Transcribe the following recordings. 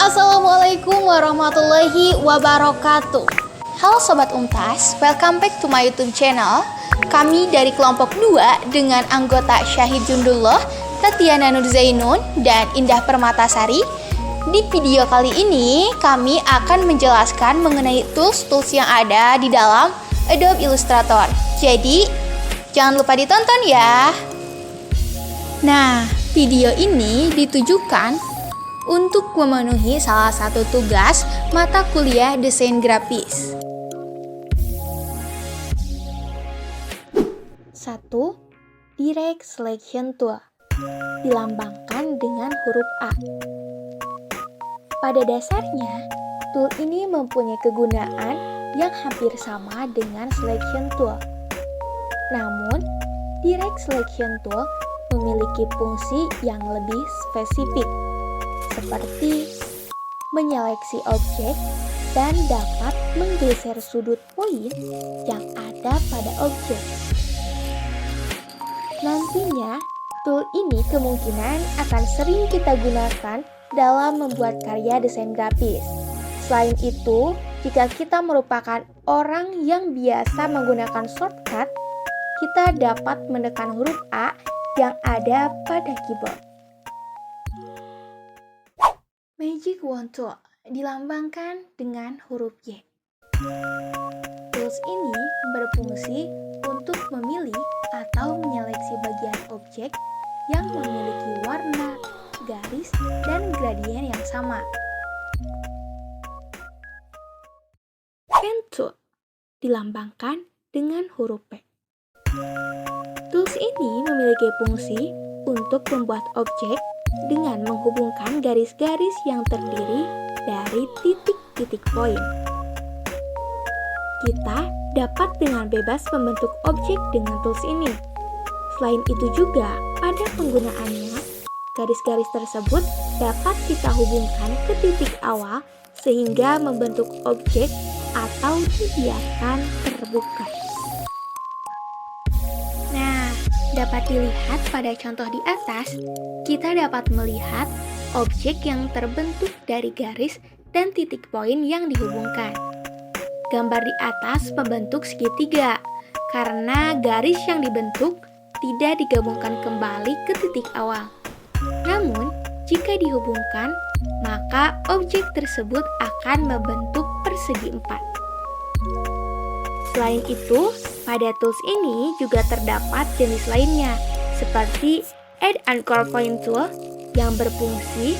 Assalamualaikum warahmatullahi wabarakatuh. Halo Sobat Untas, welcome back to my YouTube channel. Kami dari kelompok 2 dengan anggota Syahid Jundullah, Tatiana Nurzainun, dan Indah Permatasari. Di video kali ini, kami akan menjelaskan mengenai tools-tools yang ada di dalam Adobe Illustrator. Jadi, jangan lupa ditonton ya. Nah, video ini ditujukan untuk memenuhi salah satu tugas mata kuliah desain grafis. 1. Direct Selection Tool dilambangkan dengan huruf A. Pada dasarnya, tool ini mempunyai kegunaan yang hampir sama dengan Selection Tool. Namun, Direct Selection Tool memiliki fungsi yang lebih spesifik, seperti menyeleksi objek dan dapat menggeser sudut poin yang ada pada objek. Nantinya, tool ini kemungkinan akan sering kita gunakan dalam membuat karya desain grafis. Selain itu, jika kita merupakan orang yang biasa menggunakan shortcut, kita dapat menekan huruf A yang ada pada keyboard. Magic Wand Tool dilambangkan dengan huruf Y. Tools ini berfungsi untuk memilih atau menyeleksi bagian objek yang memiliki warna, garis, dan gradien yang sama. Pen Tool dilambangkan dengan huruf P. Tools ini memiliki fungsi untuk membuat objek dengan menghubungkan garis-garis yang terdiri dari titik-titik poin. Kita dapat dengan bebas membentuk objek dengan tools ini. Selain itu juga, pada penggunaannya, garis-garis tersebut dapat kita hubungkan ke titik awal sehingga membentuk objek atau dibiarkan terbuka. Dapat dilihat pada contoh di atas, kita dapat melihat objek yang terbentuk dari garis dan titik poin yang dihubungkan. Gambar di atas membentuk segitiga, karena garis yang dibentuk tidak digabungkan kembali ke titik awal. Namun, jika dihubungkan, maka objek tersebut akan membentuk persegi 4. Selain itu, pada tools ini juga terdapat jenis lainnya, seperti Add Anchor Point Tool yang berfungsi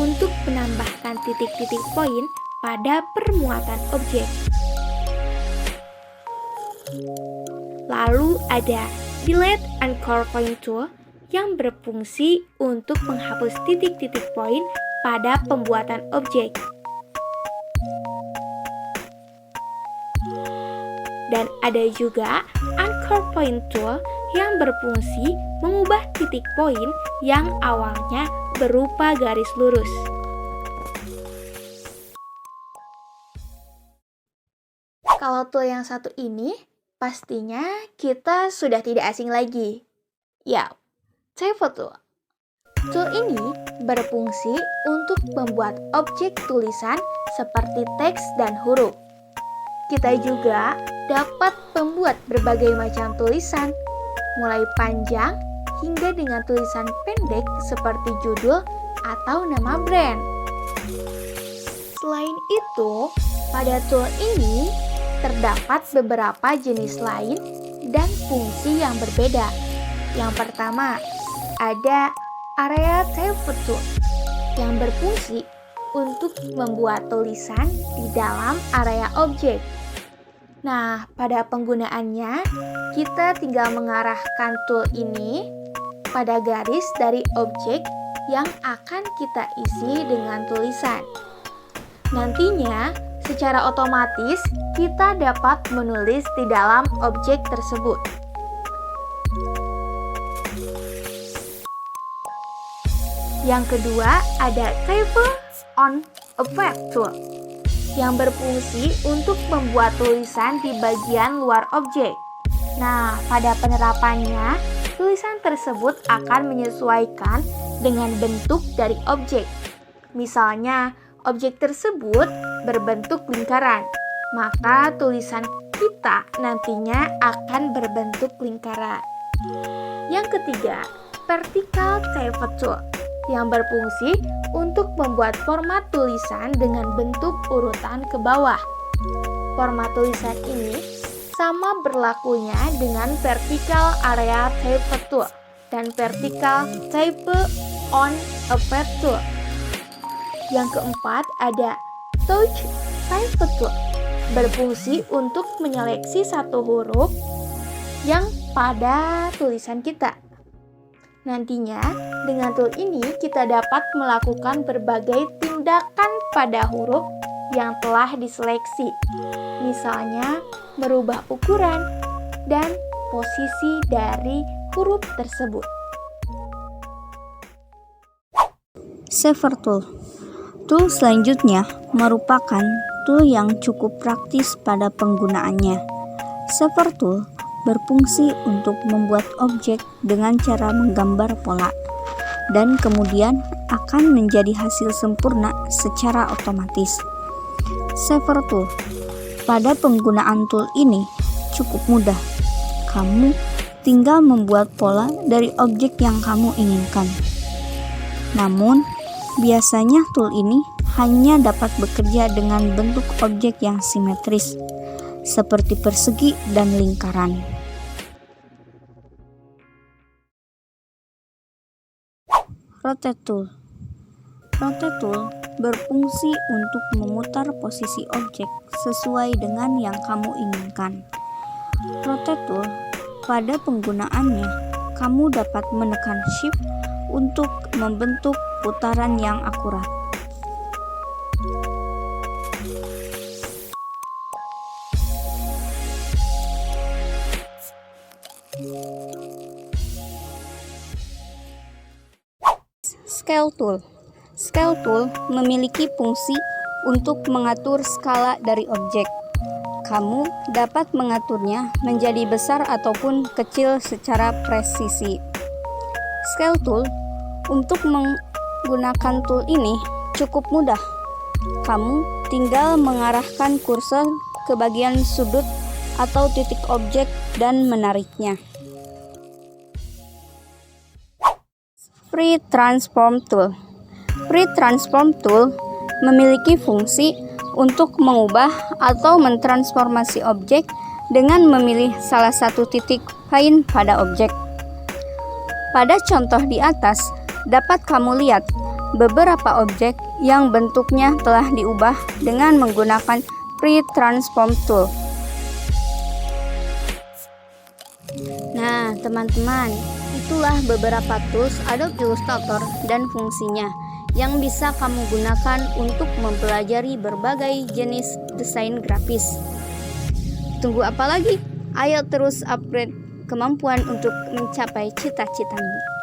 untuk menambahkan titik-titik poin pada permuatan objek. Lalu ada Delete Anchor Point Tool yang berfungsi untuk menghapus titik-titik poin pada pembuatan objek. Dan ada juga Anchor Point Tool yang berfungsi mengubah titik poin yang awalnya berupa garis lurus. Kalau tool yang satu ini, pastinya kita sudah tidak asing lagi. Ya, Typo Tool. Tool ini berfungsi untuk membuat objek tulisan seperti teks dan huruf. Kita juga dapat membuat berbagai macam tulisan, mulai panjang hingga dengan tulisan pendek seperti judul atau nama brand. Selain itu, pada tool ini terdapat beberapa jenis lain dan fungsi yang berbeda. Yang pertama, ada Area Typo Tool yang berfungsi untuk membuat tulisan di dalam area objek. Nah, pada penggunaannya, kita tinggal mengarahkan tool ini pada garis dari objek yang akan kita isi dengan tulisan. Nantinya, secara otomatis kita dapat menulis di dalam objek tersebut. Yang kedua, ada Typo on a Web Tool yang berfungsi untuk membuat tulisan di bagian luar objek. Nah, pada penerapannya, tulisan tersebut akan menyesuaikan dengan bentuk dari objek. Misalnya, objek tersebut berbentuk lingkaran, maka tulisan kita nantinya akan berbentuk lingkaran. Yang ketiga, vertical type tool yang berfungsi untuk membuat format tulisan dengan bentuk urutan ke bawah. Format tulisan ini sama berlakunya dengan vertical area type tool dan vertical type on a page tool. Yang keempat ada touch type tool, berfungsi untuk menyeleksi satu huruf yang pada tulisan kita. Nantinya, dengan tool ini kita dapat melakukan berbagai tindakan pada huruf yang telah diseleksi. Misalnya, merubah ukuran dan posisi dari huruf tersebut. Saver tool. Tool selanjutnya merupakan tool yang cukup praktis pada penggunaannya. Saver tool berfungsi untuk membuat objek dengan cara menggambar pola dan kemudian akan menjadi hasil sempurna secara otomatis. Saver tool. Pada penggunaan tool ini cukup mudah. Kamu tinggal membuat pola dari objek yang kamu inginkan. Namun, biasanya tool ini hanya dapat bekerja dengan bentuk objek yang simetris, seperti persegi dan lingkaran. Rotate tool. Rotate tool berfungsi untuk memutar posisi objek sesuai dengan yang kamu inginkan. Rotate tool, pada penggunaannya, kamu dapat menekan Shift untuk membentuk putaran yang akurat. Scale tool. Scale tool memiliki fungsi untuk mengatur skala dari objek. Kamu dapat mengaturnya menjadi besar ataupun kecil secara presisi. Scale tool, untuk menggunakan tool ini cukup mudah. Kamu tinggal mengarahkan kursor ke bagian sudut atau titik objek dan menariknya. Free Transform Tool. Free Transform Tool memiliki fungsi untuk mengubah atau mentransformasi objek dengan memilih salah satu titik lain pada objek. Pada contoh di atas, dapat kamu lihat beberapa objek yang bentuknya telah diubah dengan menggunakan Free Transform Tool. Nah, teman-teman, itulah beberapa tools Adobe Illustrator dan fungsinya yang bisa kamu gunakan untuk mempelajari berbagai jenis desain grafis. Tunggu apa lagi? Ayo terus upgrade kemampuan untuk mencapai cita-citamu.